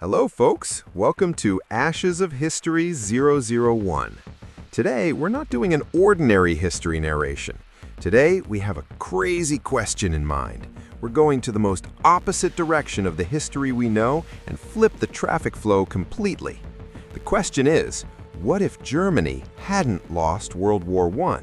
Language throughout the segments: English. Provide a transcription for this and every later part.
Hello, folks. Welcome to Ashes of History 001. Today, we're not doing an ordinary history narration. Today, we have a crazy question in mind. We're going to the most opposite direction of the history we know and flip the traffic flow completely. The question is, what if Germany hadn't lost World War I?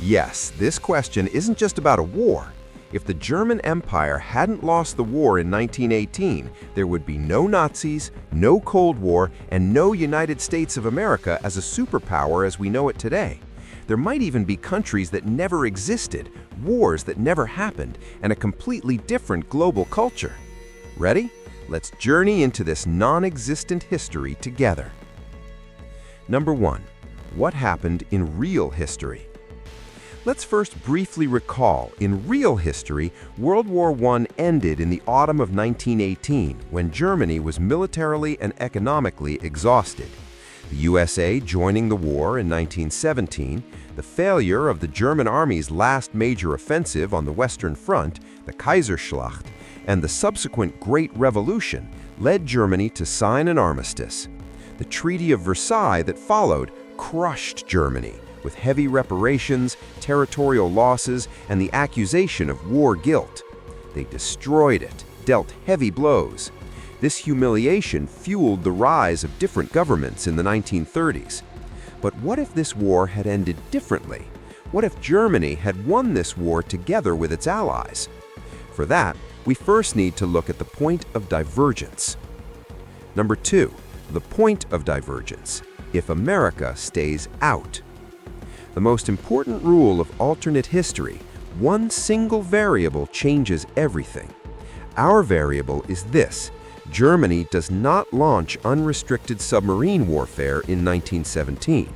Yes, this question isn't just about a war. If the German Empire hadn't lost the war in 1918, there would be no Nazis, no Cold War, and no United States of America as a superpower as we know it today. There might even be countries that never existed, wars that never happened, and a completely different global culture. Ready? Let's journey into this non-existent history together. Number 1. What happened in real history? Let's first briefly recall, in real history, World War I ended in the autumn of 1918 when Germany was militarily and economically exhausted. The USA joining the war in 1917, the failure of the German army's last major offensive on the Western Front, the Kaiserschlacht, and the subsequent Great Revolution led Germany to sign an armistice. The Treaty of Versailles that followed crushed Germany, with heavy reparations, territorial losses, and the accusation of war guilt. They destroyed it, dealt heavy blows. This humiliation fueled the rise of different governments in the 1930s. But what if this war had ended differently? What if Germany had won this war together with its allies? For that, we first need to look at the point of divergence. Number 2, the point of divergence, if America stays out. The most important rule of alternate history, one single variable changes everything. Our variable is this: Germany does not launch unrestricted submarine warfare in 1917.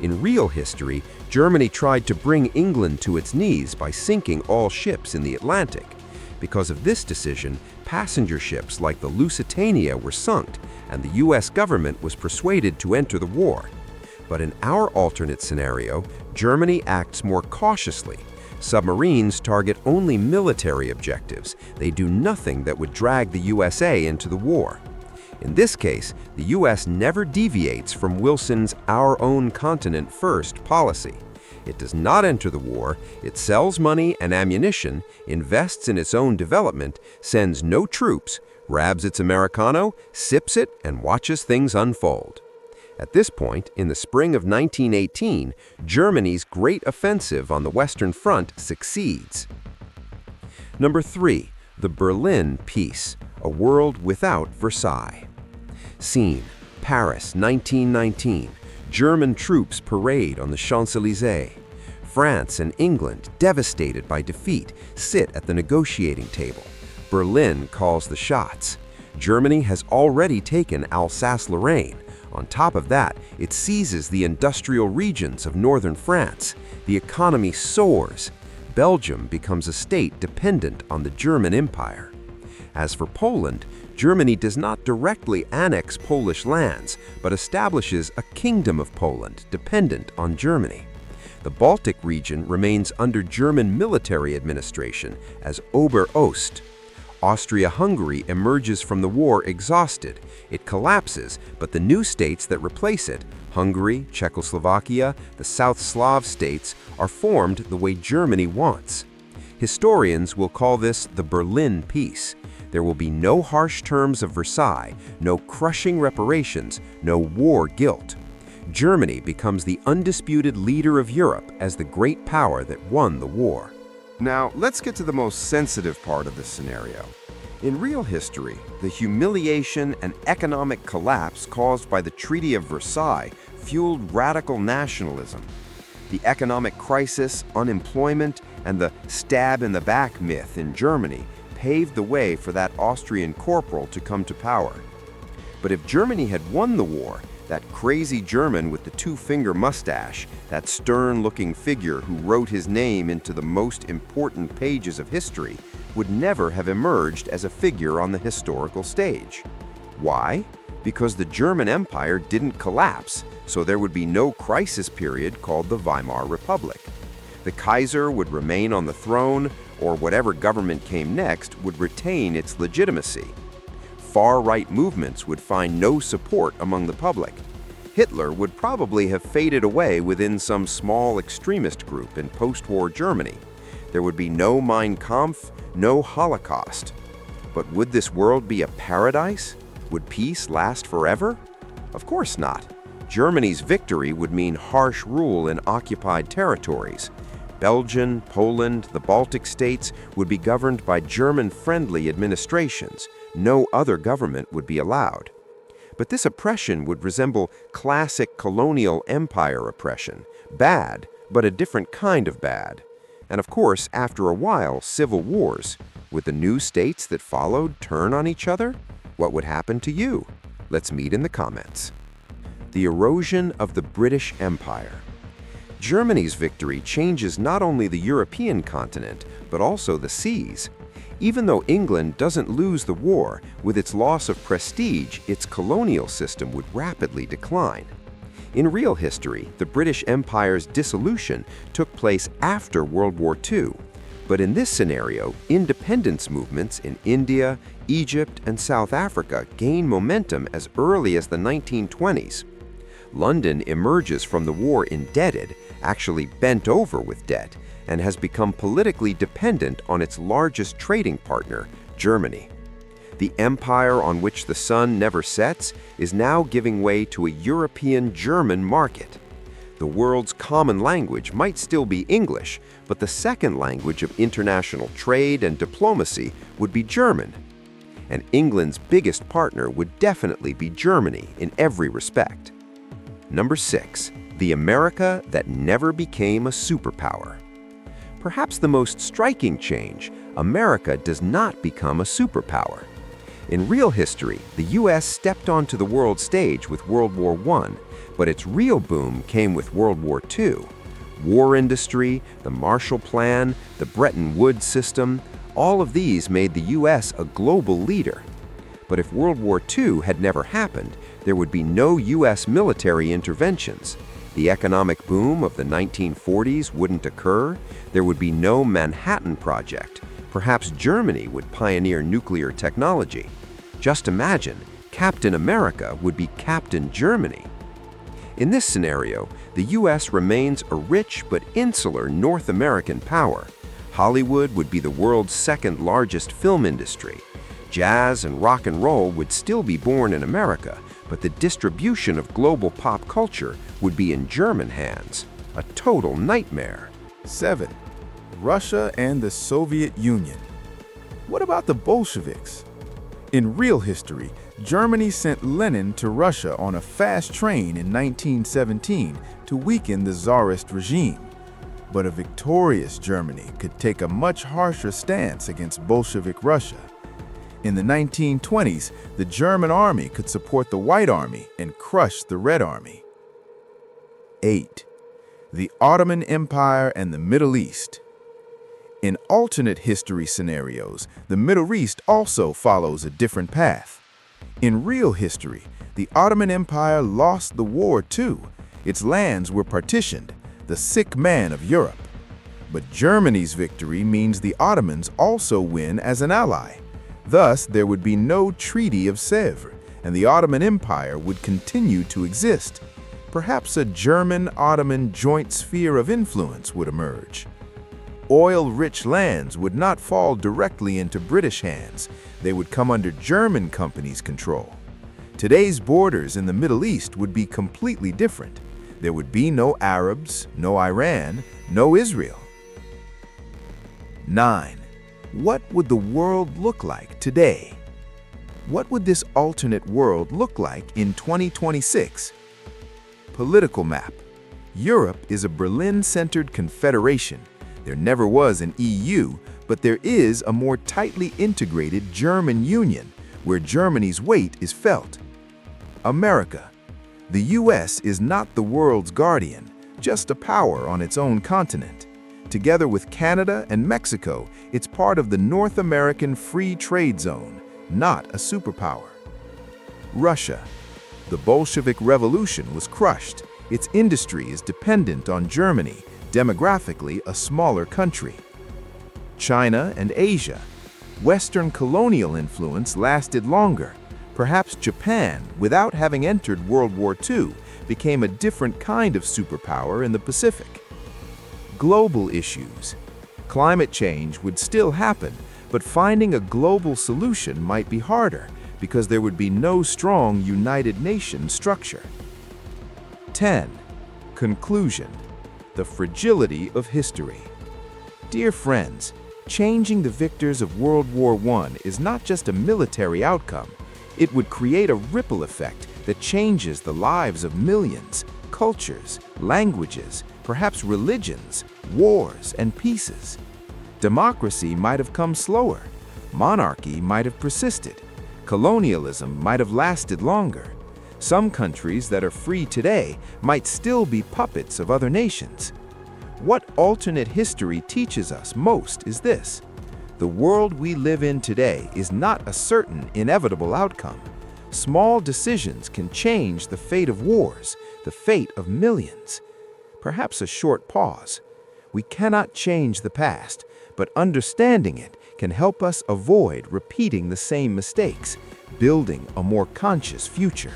In real history, Germany tried to bring England to its knees by sinking all ships in the Atlantic. Because of this decision, passenger ships like the Lusitania were sunk, and the US government was persuaded to enter the war. But in our alternate scenario, Germany acts more cautiously. Submarines target only military objectives. They do nothing that would drag the USA into the war. In this case, the US never deviates from Wilson's "our own continent first" policy. It does not enter the war, it sells money and ammunition, invests in its own development, sends no troops, grabs its Americano, sips it, and watches things unfold. At this point, in the spring of 1918, Germany's great offensive on the Western Front succeeds. Number 3, the Berlin Peace, a world without Versailles. Scene: Paris, 1919. German troops parade on the Champs-Élysées. France and England, devastated by defeat, sit at the negotiating table. Berlin calls the shots. Germany has already taken Alsace-Lorraine. On top of that, it seizes the industrial regions of northern France. The economy soars. Belgium becomes a state dependent on the German Empire. As for Poland, Germany does not directly annex Polish lands, but establishes a Kingdom of Poland dependent on Germany. The Baltic region remains under German military administration as Oberost. Austria-Hungary emerges from the war exhausted. It collapses, but the new states that replace it, Hungary, Czechoslovakia, the South Slav states, are formed the way Germany wants. Historians will call this the Berlin Peace. There will be no harsh terms of Versailles, no crushing reparations, no war guilt. Germany becomes the undisputed leader of Europe as the great power that won the war. Now, let's get to the most sensitive part of this scenario. In real history, the humiliation and economic collapse caused by the Treaty of Versailles fueled radical nationalism. The economic crisis, unemployment, and the stab-in-the-back myth in Germany paved the way for that Austrian corporal to come to power. But if Germany had won the war, that crazy German with the two-finger mustache, that stern-looking figure who wrote his name into the most important pages of history, would never have emerged as a figure on the historical stage. Why? Because the German Empire didn't collapse, so there would be no crisis period called the Weimar Republic. The Kaiser would remain on the throne, or whatever government came next would retain its legitimacy. far-right movements would find no support among the public. Hitler would probably have faded away within some small extremist group in post-war Germany. There would be no Mein Kampf, no Holocaust. But would this world be a paradise? Would peace last forever? Of course not. Germany's victory would mean harsh rule in occupied territories. Belgium, Poland, the Baltic states would be governed by German-friendly administrations. No other government would be allowed. But this oppression would resemble classic colonial empire oppression. Bad, but a different kind of bad. And of course, after a while, civil wars. Would the new states that followed turn on each other? What would happen to you? Let's meet in the comments. The erosion of the British Empire. Germany's victory changes not only the European continent, but also the seas. Even though England doesn't lose the war, with its loss of prestige, its colonial system would rapidly decline. In real history, the British Empire's dissolution took place after World War II. But in this scenario, independence movements in India, Egypt, and South Africa gain momentum as early as the 1920s. London emerges from the war indebted, actually bent over with debt, and has become politically dependent on its largest trading partner, Germany. The empire on which the sun never sets is now giving way to a European-German market. The world's common language might still be English, but the second language of international trade and diplomacy would be German. And England's biggest partner would definitely be Germany in every respect. Number 6. The America that never became a superpower. Perhaps the most striking change, America does not become a superpower. In real history, the US stepped onto the world stage with World War I, but its real boom came with World War II. War industry, the Marshall Plan, the Bretton Woods system, all of these made the US a global leader. But if World War II had never happened, there would be no US military interventions. The economic boom of the 1940s wouldn't occur. There would be no Manhattan Project. Perhaps Germany would pioneer nuclear technology. Just imagine, Captain America would be Captain Germany. In this scenario, the US remains a rich but insular North American power. Hollywood would be the world's second largest film industry. Jazz and rock and roll would still be born in America, but the distribution of global pop culture would be in German hands. A total nightmare. 7. Russia and the Soviet Union. What about the Bolsheviks? In real history, Germany sent Lenin to Russia on a fast train in 1917 to weaken the Tsarist regime. But a victorious Germany could take a much harsher stance against Bolshevik Russia. In the 1920s, the German army could support the White Army and crush the Red Army. 8. The Ottoman Empire and the Middle East. In alternate history scenarios, the Middle East also follows a different path. In real history, the Ottoman Empire lost the war too. Its lands were partitioned, the sick man of Europe. But Germany's victory means the Ottomans also win as an ally. Thus, there would be no Treaty of Versailles, and the Ottoman Empire would continue to exist. Perhaps a German-Ottoman joint sphere of influence would emerge. Oil-rich lands would not fall directly into British hands. They would come under German companies' control. Today's borders in the Middle East would be completely different. There would be no Arabs, no Iran, no Israel. 9. What would the world look like today? What would this alternate world look like in 2026? Political map. Europe is a Berlin-centered confederation. There never was an EU, but there is a more tightly integrated German Union, where Germany's weight is felt. America. The US is not the world's guardian, just a power on its own continent. Together with Canada and Mexico, it's part of the North American Free Trade Zone, not a superpower. Russia. The Bolshevik Revolution was crushed. Its industry is dependent on Germany, demographically a smaller country. China and Asia. Western colonial influence lasted longer. Perhaps Japan, without having entered World War II, became a different kind of superpower in the Pacific. Global issues. Climate change would still happen, but finding a global solution might be harder because there would be no strong United Nations structure. 10. Conclusion. The fragility of history. Dear friends, changing the victors of World War I is not just a military outcome. It would create a ripple effect that changes the lives of millions, cultures, languages, perhaps religions, wars, and peaces. Democracy might have come slower. Monarchy might have persisted. Colonialism might have lasted longer. Some countries that are free today might still be puppets of other nations. What alternate history teaches us most is this: the world we live in today is not a certain, inevitable outcome. Small decisions can change the fate of wars, the fate of millions. Perhaps a short pause. We cannot change the past, but understanding it can help us avoid repeating the same mistakes, building a more conscious future.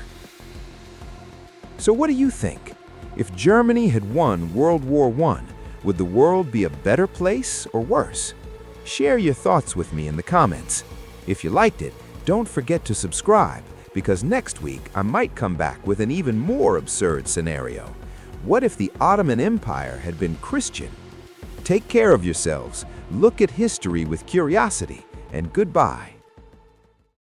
So what do you think? If Germany had won World War I, would the world be a better place or worse? Share your thoughts with me in the comments. If you liked it, don't forget to subscribe, because next week I might come back with an even more absurd scenario. What if the Ottoman Empire had been Christian? Take care of yourselves, look at history with curiosity, and goodbye.